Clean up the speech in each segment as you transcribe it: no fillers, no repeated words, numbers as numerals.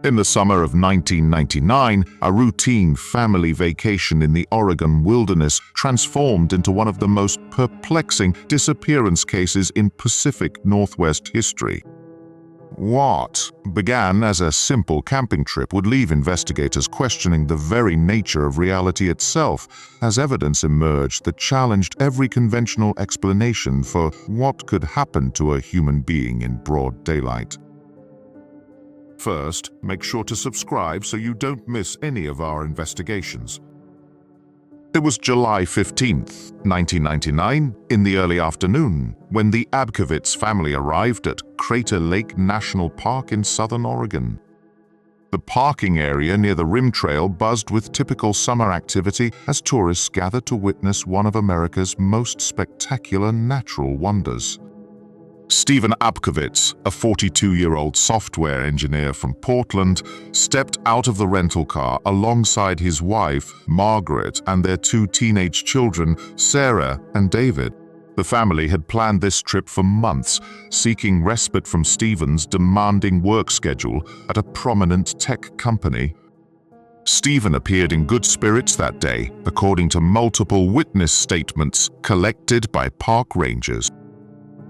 In the summer of 1999, a routine family vacation in the Oregon wilderness transformed into one of the most perplexing disappearance cases in Pacific Northwest history. What began as a simple camping trip would leave investigators questioning the very nature of reality itself, as evidence emerged that challenged every conventional explanation for what could happen to a human being in broad daylight. First, make sure to subscribe so you don't miss any of our investigations. It was July 15th, 1999, in the early afternoon, when the Abkowitz family arrived at Crater Lake National Park in southern Oregon. The parking area near the rim trail buzzed with typical summer activity as tourists gathered to witness one of America's most spectacular natural wonders. Stephen Abkowitz, a 42-year-old software engineer from Portland, stepped out of the rental car alongside his wife, Margaret, and their two teenage children, Sarah and David. The family had planned this trip for months, seeking respite from Stephen's demanding work schedule at a prominent tech company. Stephen appeared in good spirits that day, according to multiple witness statements collected by park rangers.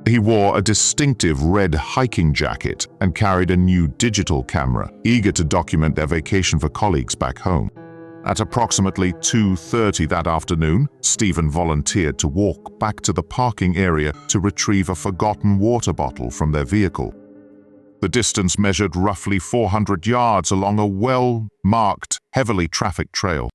He wore a distinctive red hiking jacket and carried a new digital camera, eager to document their vacation for colleagues back home. At approximately 2:30 that afternoon, Stephen volunteered to walk back to the parking area to retrieve a forgotten water bottle from their vehicle. The distance measured roughly 400 yards along a well-marked, heavily trafficked trail.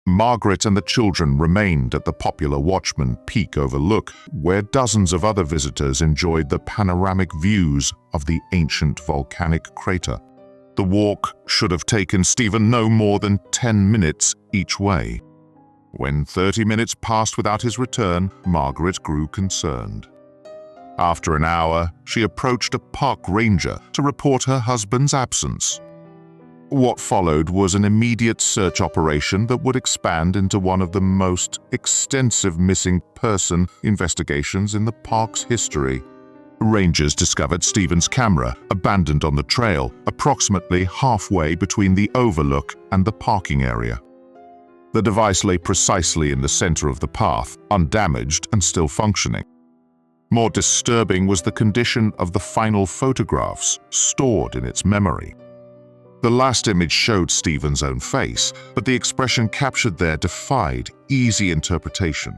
Margaret and the children remained at the popular Watchman Peak overlook, where dozens of other visitors enjoyed the panoramic views of the ancient volcanic crater. The walk should have taken Stephen no more than 10 minutes each way. When 30 minutes passed without his return, Margaret grew concerned. After an hour, she approached a park ranger to report her husband's absence. What followed was an immediate search operation that would expand into one of the most extensive missing person investigations in the park's history. Rangers discovered Stephen's camera, abandoned on the trail, approximately halfway between the overlook and the parking area. The device lay precisely in the center of the path, undamaged and still functioning. More disturbing was the condition of the final photographs stored in its memory. The last image showed Stephen's own face, but the expression captured there defied easy interpretation.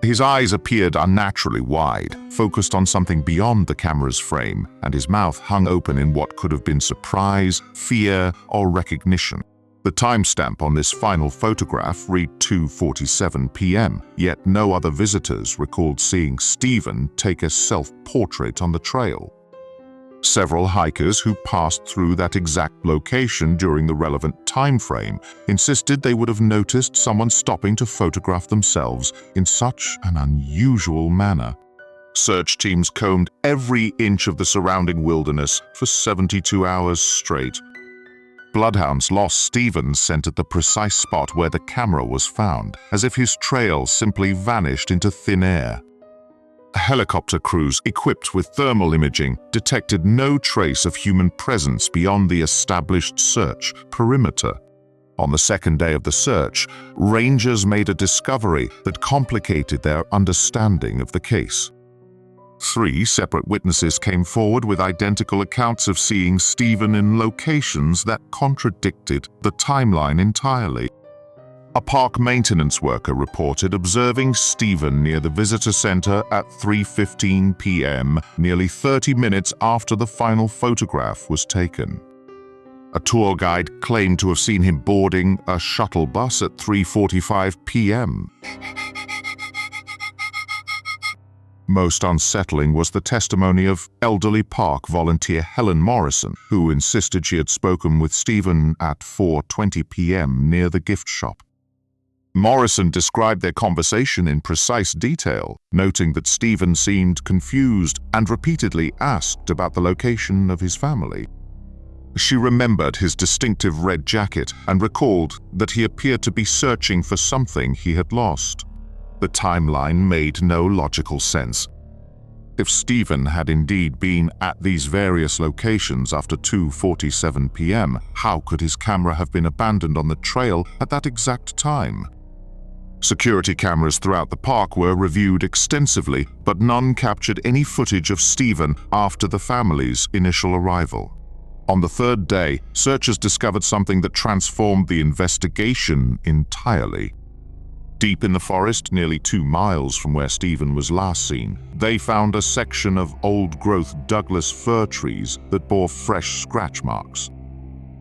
His eyes appeared unnaturally wide, focused on something beyond the camera's frame, and his mouth hung open in what could have been surprise, fear, or recognition. The timestamp on this final photograph read 2:47 p.m., yet no other visitors recalled seeing Stephen take a self-portrait on the trail. Several hikers who passed through that exact location during the relevant time frame insisted they would have noticed someone stopping to photograph themselves in such an unusual manner. Search teams combed every inch of the surrounding wilderness for 72 hours straight. Bloodhounds lost Stephen's scent at the precise spot where the camera was found, as if his trail simply vanished into thin air. Helicopter crews equipped with thermal imaging detected no trace of human presence beyond the established search perimeter. On the second day of the search, rangers made a discovery that complicated their understanding of the case. 3 separate witnesses came forward with identical accounts of seeing Stephen in locations that contradicted the timeline entirely. A park maintenance worker reported observing Stephen near the visitor center at 3:15 p.m., nearly 30 minutes after the final photograph was taken. A tour guide claimed to have seen him boarding a shuttle bus at 3:45 p.m. Most unsettling was the testimony of elderly park volunteer Helen Morrison, who insisted she had spoken with Stephen at 4:20 p.m. near the gift shop. Morrison described their conversation in precise detail, noting that Stephen seemed confused and repeatedly asked about the location of his family. She remembered his distinctive red jacket and recalled that he appeared to be searching for something he had lost. The timeline made no logical sense. If Stephen had indeed been at these various locations after 2:47 p.m., how could his camera have been abandoned on the trail at that exact time? Security cameras throughout the park were reviewed extensively, but none captured any footage of Stephen after the family's initial arrival. On the third day, searchers discovered something that transformed the investigation entirely. Deep in the forest, nearly 2 miles from where Stephen was last seen, they found a section of old-growth Douglas fir trees that bore fresh scratch marks.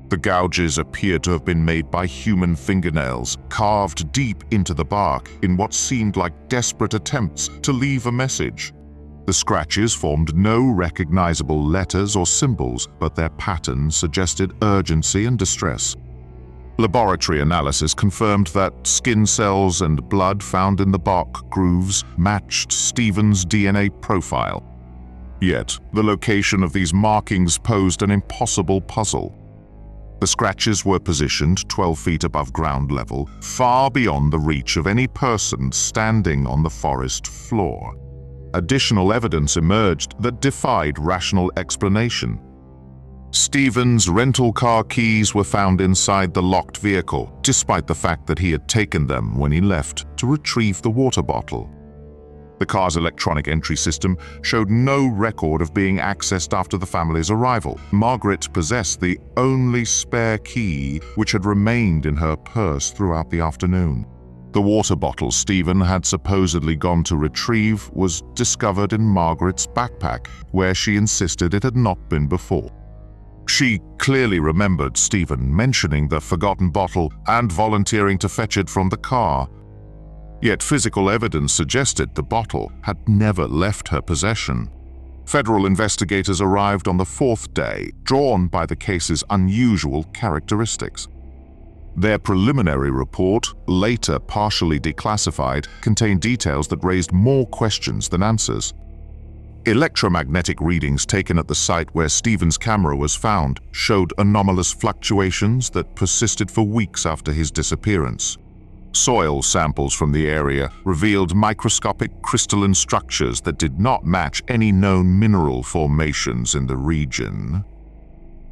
The gouges appeared to have been made by human fingernails, carved deep into the bark in what seemed like desperate attempts to leave a message. The scratches formed no recognizable letters or symbols, but their pattern suggested urgency and distress. Laboratory analysis confirmed that skin cells and blood found in the bark grooves matched Stephen's DNA profile. Yet, the location of these markings posed an impossible puzzle. The scratches were positioned 12 feet above ground level, far beyond the reach of any person standing on the forest floor. Additional evidence emerged that defied rational explanation. Stephen's rental car keys were found inside the locked vehicle, despite the fact that he had taken them when he left to retrieve the water bottle. The car's electronic entry system showed no record of being accessed after the family's arrival. Margaret possessed the only spare key which had remained in her purse throughout the afternoon. The water bottle Stephen had supposedly gone to retrieve was discovered in Margaret's backpack, where she insisted it had not been before. She clearly remembered Stephen mentioning the forgotten bottle and volunteering to fetch it from the car. Yet physical evidence suggested the bottle had never left her possession. Federal investigators arrived on the 4th day, drawn by the case's unusual characteristics. Their preliminary report, later partially declassified, contained details that raised more questions than answers. Electromagnetic readings taken at the site where Stephen's camera was found showed anomalous fluctuations that persisted for weeks after his disappearance. Soil samples from the area revealed microscopic crystalline structures that did not match any known mineral formations in the region.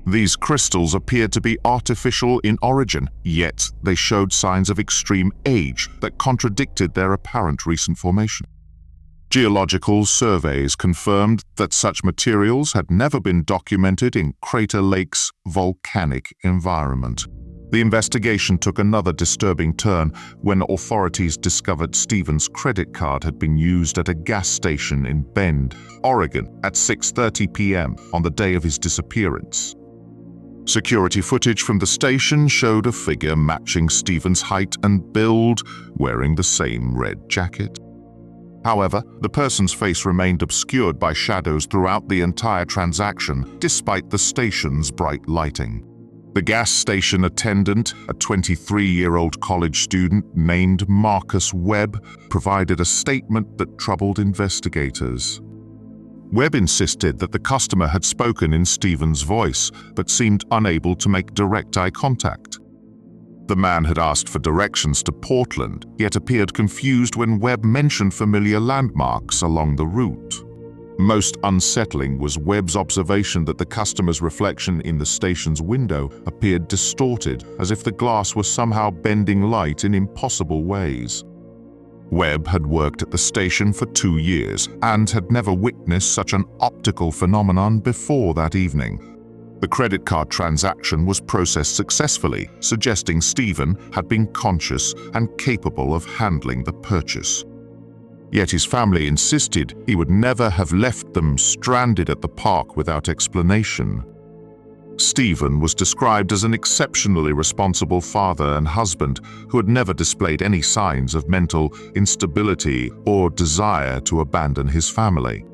These crystals appeared to be artificial in origin, yet they showed signs of extreme age that contradicted their apparent recent formation. Geological surveys confirmed that such materials had never been documented in Crater Lake's volcanic environment. The investigation took another disturbing turn when authorities discovered Stephen's credit card had been used at a gas station in Bend, Oregon, at 6:30 p.m. on the day of his disappearance. Security footage from the station showed a figure matching Stephen's height and build, wearing the same red jacket. However, the person's face remained obscured by shadows throughout the entire transaction, despite the station's bright lighting. The gas station attendant, a 23-year-old college student named Marcus Webb, provided a statement that troubled investigators. Webb insisted that the customer had spoken in Stephen's voice, but seemed unable to make direct eye contact. The man had asked for directions to Portland, yet appeared confused when Webb mentioned familiar landmarks along the route. Most unsettling was Webb's observation that the customer's reflection in the station's window appeared distorted, as if the glass was somehow bending light in impossible ways. Webb had worked at the station for 2 years and had never witnessed such an optical phenomenon before that evening. The credit card transaction was processed successfully, suggesting Stephen had been conscious and capable of handling the purchase. Yet his family insisted he would never have left them stranded at the park without explanation. Stephen was described as an exceptionally responsible father and husband who had never displayed any signs of mental instability or desire to abandon his family.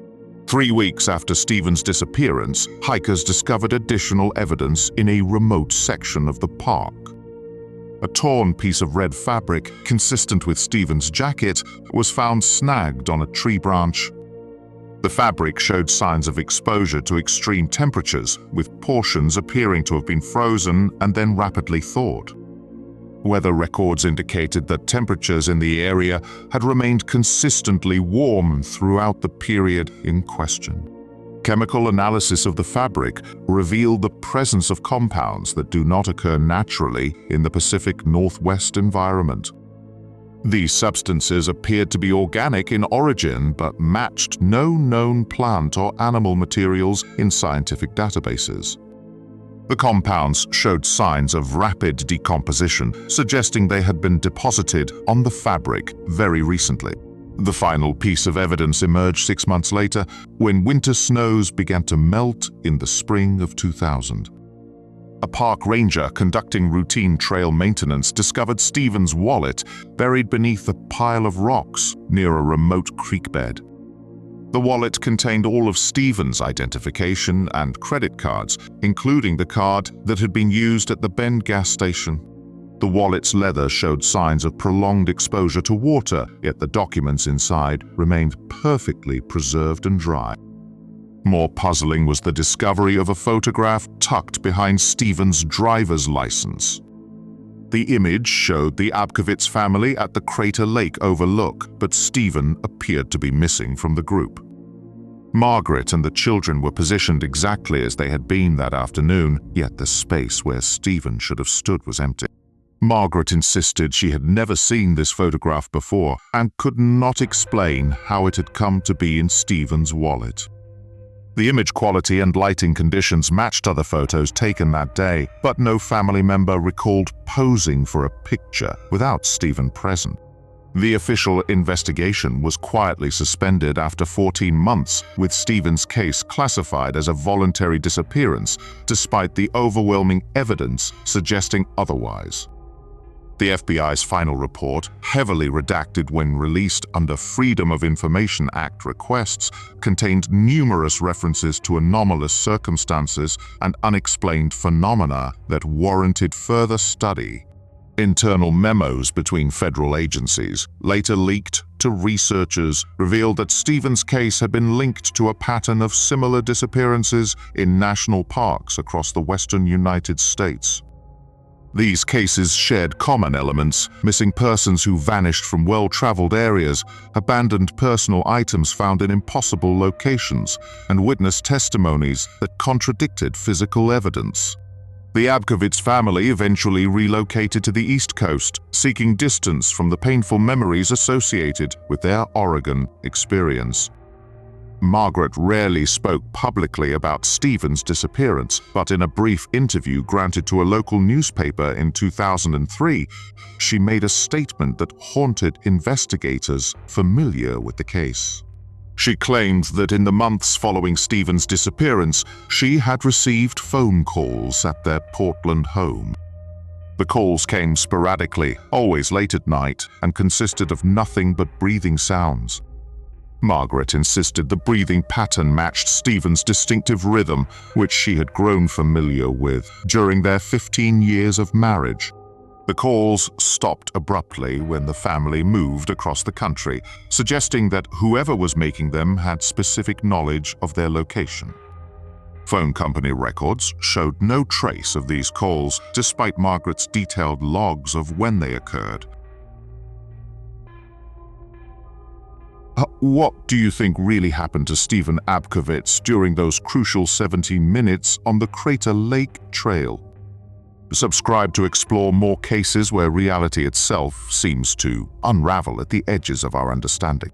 3 weeks after Stephen's disappearance, hikers discovered additional evidence in a remote section of the park. A torn piece of red fabric, consistent with Stephen's jacket, was found snagged on a tree branch. The fabric showed signs of exposure to extreme temperatures, with portions appearing to have been frozen and then rapidly thawed. Weather records indicated that temperatures in the area had remained consistently warm throughout the period in question. Chemical analysis of the fabric revealed the presence of compounds that do not occur naturally in the Pacific Northwest environment. These substances appeared to be organic in origin but matched no known plant or animal materials in scientific databases. The compounds showed signs of rapid decomposition, suggesting they had been deposited on the fabric very recently. The final piece of evidence emerged 6 months later, when winter snows began to melt in the spring of 2000. A park ranger conducting routine trail maintenance discovered Stephen's wallet buried beneath a pile of rocks near a remote creek bed. The wallet contained all of Stephen's identification and credit cards, including the card that had been used at the Bend gas station. The wallet's leather showed signs of prolonged exposure to water, yet the documents inside remained perfectly preserved and dry. More puzzling was the discovery of a photograph tucked behind Stephen's driver's license. The image showed the Abkowitz family at the Crater Lake overlook, but Stephen appeared to be missing from the group. Margaret and the children were positioned exactly as they had been that afternoon, yet the space where Stephen should have stood was empty. Margaret insisted she had never seen this photograph before and could not explain how it had come to be in Stephen's wallet. The image quality and lighting conditions matched other photos taken that day, but no family member recalled posing for a picture without Stephen present. The official investigation was quietly suspended after 14 months, with Stephen's case classified as a voluntary disappearance, despite the overwhelming evidence suggesting otherwise. The FBI's final report, heavily redacted when released under Freedom of Information Act requests, contained numerous references to anomalous circumstances and unexplained phenomena that warranted further study. Internal memos between federal agencies, later leaked to researchers, revealed that Stephen's case had been linked to a pattern of similar disappearances in national parks across the western United States. These cases shared common elements: missing persons who vanished from well-traveled areas, abandoned personal items found in impossible locations, and witness testimonies that contradicted physical evidence. The Abkowitz family eventually relocated to the East Coast, seeking distance from the painful memories associated with their Oregon experience. Margaret rarely spoke publicly about Stephen's disappearance, but in a brief interview granted to a local newspaper in 2003, she made a statement that haunted investigators familiar with the case. She claimed that in the months following Stephen's disappearance, she had received phone calls at their Portland home. The calls came sporadically, always late at night, and consisted of nothing but breathing sounds. Margaret insisted the breathing pattern matched Stephen's distinctive rhythm, which she had grown familiar with during their 15 years of marriage. The calls stopped abruptly when the family moved across the country, suggesting that whoever was making them had specific knowledge of their location. Phone company records showed no trace of these calls, despite Margaret's detailed logs of when they occurred. What do you think really happened to Stephen Abkowitz during those crucial 17 minutes on the Crater Lake Trail? Subscribe to explore more cases where reality itself seems to unravel at the edges of our understanding.